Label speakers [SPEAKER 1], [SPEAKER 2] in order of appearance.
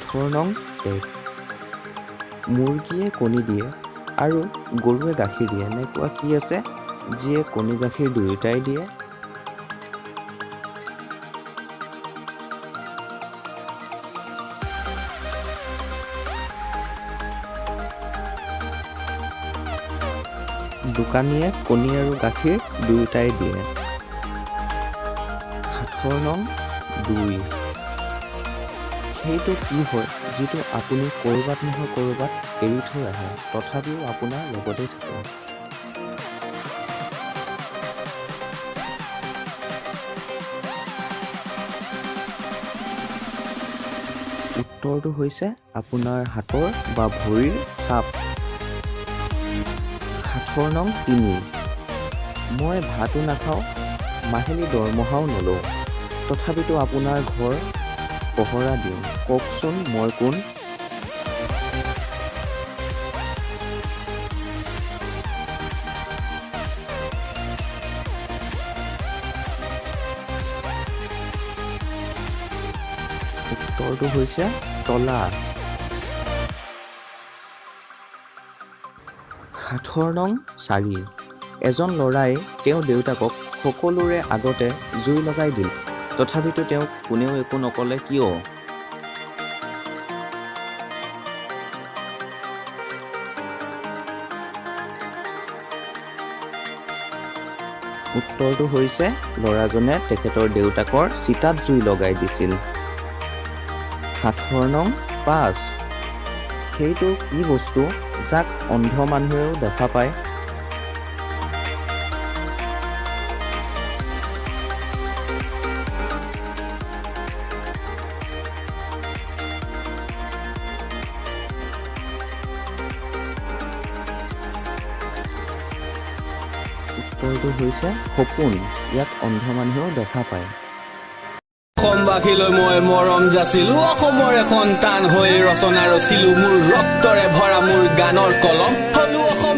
[SPEAKER 1] সাঁথৰ নং 1 মুৰ্গীয়ে কণী দিয়ে আৰু গৰুৱে গাখীৰ দিয়ে এনেকুৱা কি আছে যিয়ে কণী গাখীৰ দুয়োটাই দিয়ে দোকানীয়ে কণী আৰু গাখীৰ দুয়োটাই দিয়ে সাঁথৰ নং 2 সেইটো কি হয় যিটো আপুনি ক'ৰবাত নহয় ক'ৰবাত এৰি থৈ আহে তথাপিও আপোনাৰ লগতে থাকে উত্তৰটো হৈছে আপোনাৰ হাতৰ বা ভৰিৰ ছাপ সাঁথৰ নং 3 মই ভাতো নাখাওঁ মাহিলী দৰমহাও নলওঁ তথাপিতো আপোনাৰ ঘৰ পহৰা দিওঁ কওকচোন মই কোন উত্তৰটো হৈছে তলা সাঁথৰ নং 4 এজন ল'ৰাই তেওঁৰ দেউতাকক সকলোৰে আগতে জুই লগাই দিল তথাপিতো তেওঁক কোনেও একো নকলে কিয় উত্তৰটো হৈছে ল'ৰাজনে তেখেতৰ দেউতাকৰ চিতাত জুই লগাই দিছিল সাঁথৰ নং 5 সেইটো কি বস্তু যাক অন্ধ মানুহেও দেখা পায় উত্তৰটো হৈছে সপোন ইয়াক অন্ধ মানুহেও দেখা পায়
[SPEAKER 2] অসমবাসীলৈ মই মৰম যাচিলো অসমৰে সন্তান হৈ ৰচনা ৰচিলো মোৰ ৰক্তৰে ভৰা মোৰ গানৰ কলম হলো অসম